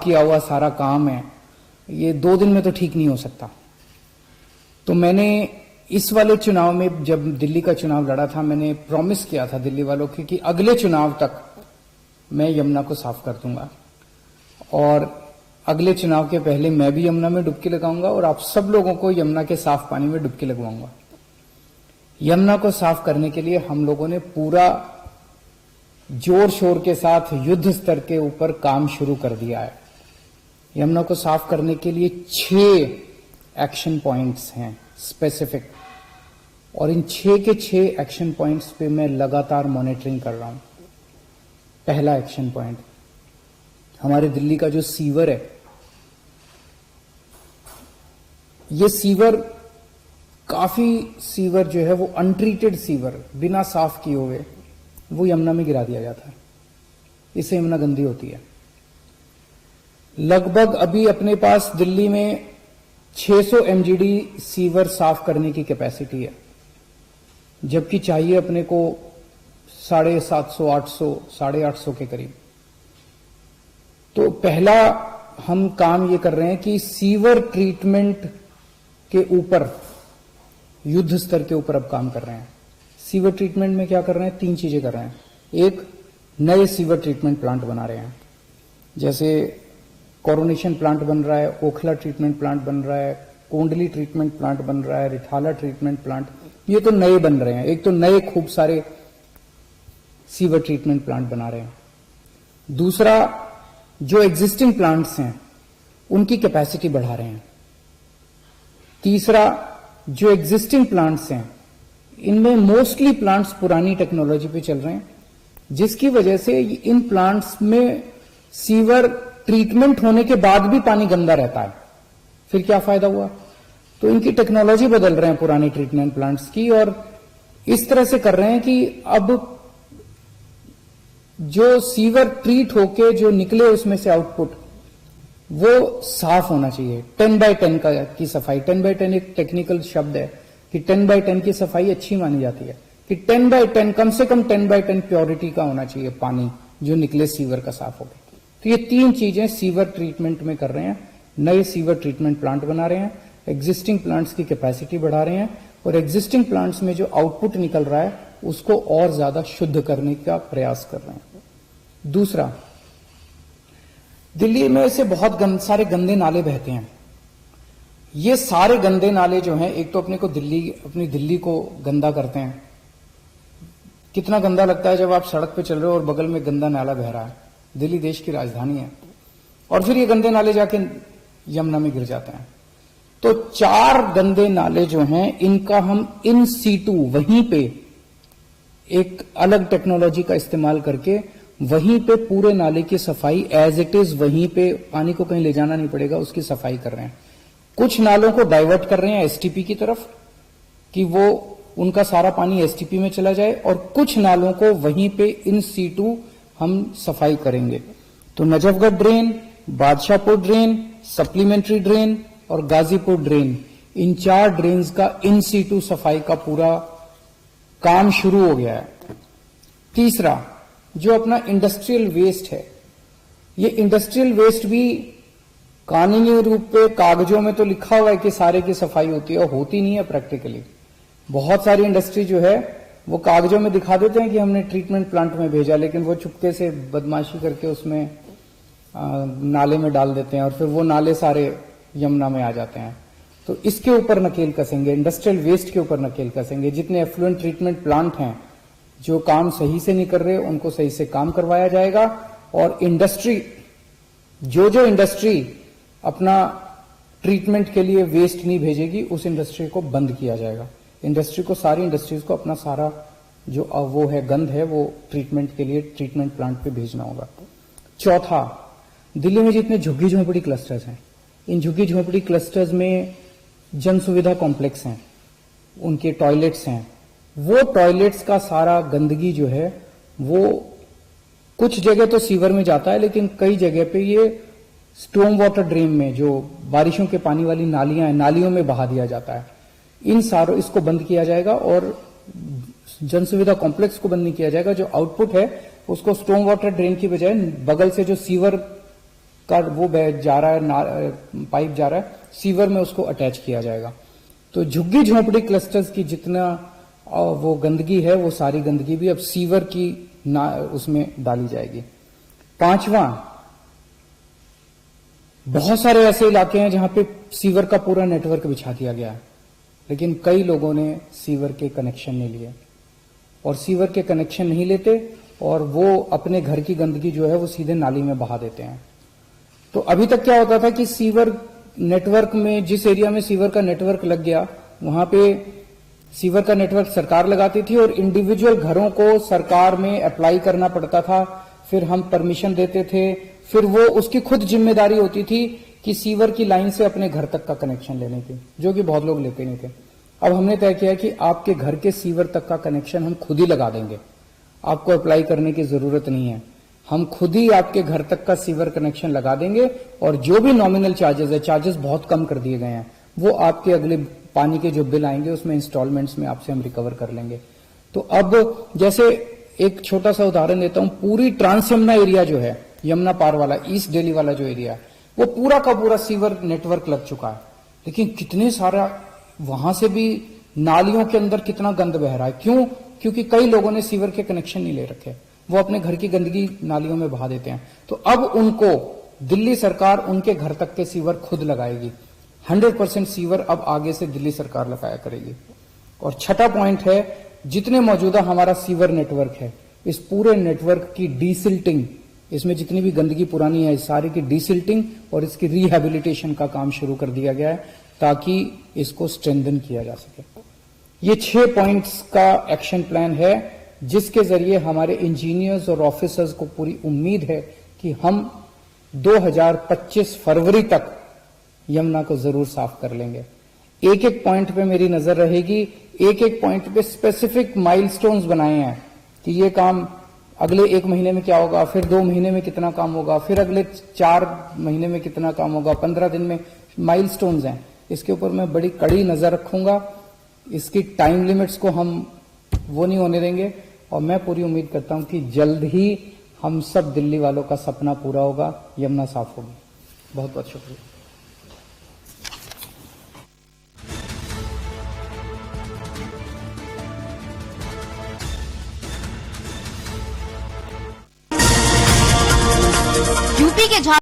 किया हुआ सारा काम है, ये 2 दिन में तो ठीक नहीं हो सकता। तो मैंने इस वाले चुनाव में, जब दिल्ली का चुनाव लड़ा था, मैंने प्रॉमिस किया था दिल्ली वालों के कि अगले चुनाव तक मैं यमुना को साफ कर दूंगा, और अगले चुनाव के पहले मैं भी यमुना में डुबकी लगाऊंगा और आप सब लोगों को यमुना के साफ पानी में डुबकी लगवाऊंगा। यमुना को साफ करने के लिए हम लोगों ने पूरा जोर शोर के साथ युद्ध स्तर के ऊपर काम शुरू कर दिया है। यमुना को साफ करने के लिए 6 एक्शन पॉइंट्स हैं स्पेसिफिक, और इन 6 के 6 एक्शन पॉइंट्स पे मैं लगातार मॉनिटरिंग कर रहा हूं। पहला एक्शन पॉइंट, हमारे दिल्ली का जो सीवर है, ये सीवर, काफी सीवर जो है वो अनट्रीटेड सीवर, बिना साफ किए हुए वो यमुना में गिरा दिया जाता है। इससे यमुना गंदी होती है। लगभग अभी अपने पास दिल्ली में 600 एमजीडी सीवर साफ करने की कैपेसिटी है, जबकि चाहिए अपने को 750, 800, 850 के करीब। तो पहला हम काम ये कर रहे हैं कि सीवर ट्रीटमेंट के ऊपर, युद्ध स्तर के ऊपर अब काम कर रहे हैं। सीवर ट्रीटमेंट में क्या कर रहे हैं? 3 चीजें कर रहे हैं। एक, नए सीवर ट्रीटमेंट प्लांट बना रहे हैं, जैसे कोरोनेशन प्लांट बन रहा है, ओखला ट्रीटमेंट प्लांट बन रहा है, कोंडली ट्रीटमेंट प्लांट बन रहा है, रिठाला ट्रीटमेंट प्लांट, ये तो नए बन रहे हैं। एक तो नए खूब सारे सीवर ट्रीटमेंट प्लांट बना रहे हैं। दूसरा, जो एग्जिस्टिंग प्लांट्स हैं उनकी कैपेसिटी बढ़ा रहे हैं। तीसरा, जो एग्जिस्टिंग प्लांट्स हैं इनमें मोस्टली प्लांट्स पुरानी टेक्नोलॉजी पे चल रहे हैं, जिसकी वजह से इन प्लांट्स में सीवर ट्रीटमेंट होने के बाद भी पानी गंदा रहता है। फिर क्या फायदा हुआ? तो इनकी टेक्नोलॉजी बदल रहे हैं पुरानी ट्रीटमेंट प्लांट्स की, और इस तरह से कर रहे हैं कि अब जो सीवर ट्रीट होके जो निकले उसमें से आउटपुट, वो साफ होना चाहिए। 10x10 की सफाई, 10x10 एक टेक्निकल शब्द है कि 10x10 की सफाई अच्छी मानी जाती है, कि 10x10, कम से कम 10x10 प्योरिटी का होना चाहिए पानी जो निकले सीवर का साफ होकर। तो ये 3 चीजें सीवर ट्रीटमेंट में कर रहे हैं। नए सीवर ट्रीटमेंट प्लांट बना रहे हैं, एग्जिस्टिंग प्लांट्स की कैपेसिटी बढ़ा रहे हैं, और एग्जिस्टिंग प्लांट्स में जो आउटपुट निकल रहा है उसको और ज्यादा शुद्ध करने का प्रयास कर रहे हैं। दूसरा, दिल्ली में से बहुत सारे गंदे नाले बहते हैं। ये सारे गंदे नाले जो हैं, एक तो अपनी दिल्ली को गंदा करते हैं। कितना गंदा लगता है जब आप सड़क पे चल रहे हो और बगल में गंदा नाला बह रहा है। दिल्ली देश की राजधानी है, और फिर ये गंदे नाले जाके यमुना में गिर जाते हैं। तो 4 गंदे नाले जो हैं इनका हम इन सीटू, वहीं पे एक अलग टेक्नोलॉजी का इस्तेमाल करके वहीं पे पूरे नाले की सफाई एज इट इज, वहीं पे, पानी को कहीं ले जाना नहीं पड़ेगा, उसकी सफाई कर रहे हैं। कुछ नालों को डाइवर्ट कर रहे हैं एसटीपी की तरफ कि वो उनका सारा पानी एसटीपी में चला जाए, और कुछ नालों को वहीं पे इन सीटू हम सफाई करेंगे। तो Najafgarh drain, Badshahpur drain, supplementary drain और गाजीपुर ड्रेन, इन 4 ड्रेन्स का इन सीटू सफाई का पूरा काम शुरू हो गया है। तीसरा, जो अपना इंडस्ट्रियल वेस्ट है, ये इंडस्ट्रियल वेस्ट भी कानूनी रूप पे कागजों में तो लिखा हुआ है कि सारे की सफाई होती है, और होती नहीं है प्रैक्टिकली। बहुत सारी इंडस्ट्री जो है वो कागजों में दिखा देते हैं कि हमने ट्रीटमेंट प्लांट में भेजा, लेकिन वो चुपके से बदमाशी करके उसमें नाले में डाल देते हैं, और फिर वो नाले सारे यमुना में आ जाते हैं। तो इसके ऊपर नकेल कसेंगे, इंडस्ट्रियल वेस्ट के ऊपर नकेल कसेंगे। जितने एफ्लुएंट ट्रीटमेंट प्लांट हैं जो काम सही से नहीं कर रहे, उनको सही से काम करवाया जाएगा, और इंडस्ट्री, जो इंडस्ट्री अपना ट्रीटमेंट के लिए वेस्ट नहीं भेजेगी, उस इंडस्ट्री को बंद किया जाएगा। इंडस्ट्री को, सारी इंडस्ट्रीज को अपना सारा जो वो है गंद है, वो ट्रीटमेंट के लिए ट्रीटमेंट प्लांट पे भेजना होगा। चौथा, दिल्ली में जितने झुग्गी झोंपड़ी क्लस्टर्स हैं, इन झुग्गी झोंपड़ी क्लस्टर्स में जन सुविधा कॉम्प्लेक्स हैं, उनके टॉयलेट्स हैं, वो टॉयलेट्स का सारा गंदगी जो है वो कुछ जगह तो सीवर में जाता है, लेकिन कई जगह पे ये स्टॉर्म वाटर ड्रेन में, जो बारिशों के पानी वाली नालियां हैं, नालियों में बहा दिया जाता है। इन सारों, इसको बंद किया जाएगा, और जन सुविधा कॉम्प्लेक्स को बंद नहीं किया जाएगा। जो आउटपुट है उसको स्टॉर्म वाटर ड्रेन की बजाय बगल से जो सीवर का वो जा रहा है, पाइप जा रहा है, सीवर में उसको अटैच किया जाएगा। तो झुग्गी झोंपड़ी क्लस्टर्स की जितना वो गंदगी है, वो सारी गंदगी भी अब सीवर की उसमें डाली जाएगी। पांचवा, बहुत सारे ऐसे इलाके हैं जहां पे सीवर का पूरा नेटवर्क बिछा दिया गया है, लेकिन कई लोगों ने सीवर के कनेक्शन नहीं लिए, और सीवर के कनेक्शन नहीं लेते और वो अपने घर की गंदगी जो है वो सीधे नाली में बहा देते हैं। तो अभी तक क्या होता था कि सीवर नेटवर्क में, जिस एरिया में सीवर का नेटवर्क लग गया, वहां पे सीवर का नेटवर्क सरकार लगाती थी और इंडिविजुअल घरों को सरकार में अप्लाई करना पड़ता था, फिर हम परमिशन देते थे, फिर वो उसकी खुद जिम्मेदारी होती थी कि सीवर की लाइन से अपने घर तक का कनेक्शन लेने की, जो कि बहुत लोग लेते नहीं थे। अब हमने तय किया कि आपके घर के सीवर तक का कनेक्शन हम खुद ही लगा देंगे, आपको अप्लाई करने की जरूरत नहीं है, हम खुद ही आपके घर तक का सीवर कनेक्शन लगा देंगे, और जो भी नॉमिनल चार्जेस है, चार्जेस बहुत कम कर दिए गए हैं, वो आपके अगले पानी के जो बिल आएंगे उसमें इंस्टॉलमेंट्स में आपसे हम रिकवर कर लेंगे। तो अब जैसे एक छोटा सा उदाहरण देता हूं, पूरी ट्रांस यमुना एरिया जो है, यमुना पार वाला, ईस्ट दिल्ली वाला जो एरिया है, वो पूरा का पूरा सीवर नेटवर्क लग चुका है, लेकिन कितने सारा वहां से भी नालियों के अंदर कितना गंद बह रहा है। क्यों? क्योंकि कई लोगों ने सीवर के कनेक्शन नहीं ले रखे, वो अपने घर की गंदगी नालियों में बहा देते हैं। तो अब उनको दिल्ली सरकार उनके घर तक के सीवर खुद लगाएगी। 100% सीवर अब आगे से दिल्ली सरकार लगाया करेगी। और छठा पॉइंट है, जितने मौजूदा हमारा सीवर नेटवर्क है, इस पूरे नेटवर्क की डीसिल्टिंग, इसमें जितनी भी गंदगी पुरानी है, इस सारी की डीसिल्टिंग और इसकी रिहैबिलिटेशन का काम शुरू कर दिया गया है, ताकि इसको स्ट्रेंथन किया जा सके। ये 6 पॉइंट्स का एक्शन प्लान है, जिसके जरिए हमारे इंजीनियर्स और ऑफिसर्स को पूरी उम्मीद है कि हम 2025 फरवरी तक यमुना को जरूर साफ कर लेंगे। एक एक पॉइंट पे मेरी नजर रहेगी, एक एक पॉइंट पे स्पेसिफिक माइलस्टोन्स बनाए हैं कि ये काम अगले 1 महीने में क्या होगा, फिर 2 महीने में कितना काम होगा, फिर अगले 4 महीने में कितना काम होगा, 15 दिन में, माइलस्टोन्स हैं। इसके ऊपर मैं बड़ी कड़ी नजर रखूंगा, इसकी टाइम लिमिट्स को हम वो नहीं होने देंगे, और मैं पूरी उम्मीद करता हूं कि जल्द ही हम सब दिल्ली वालों का सपना पूरा होगा, यमुना साफ होगी। बहुत बहुत शुक्रिया। यूपी के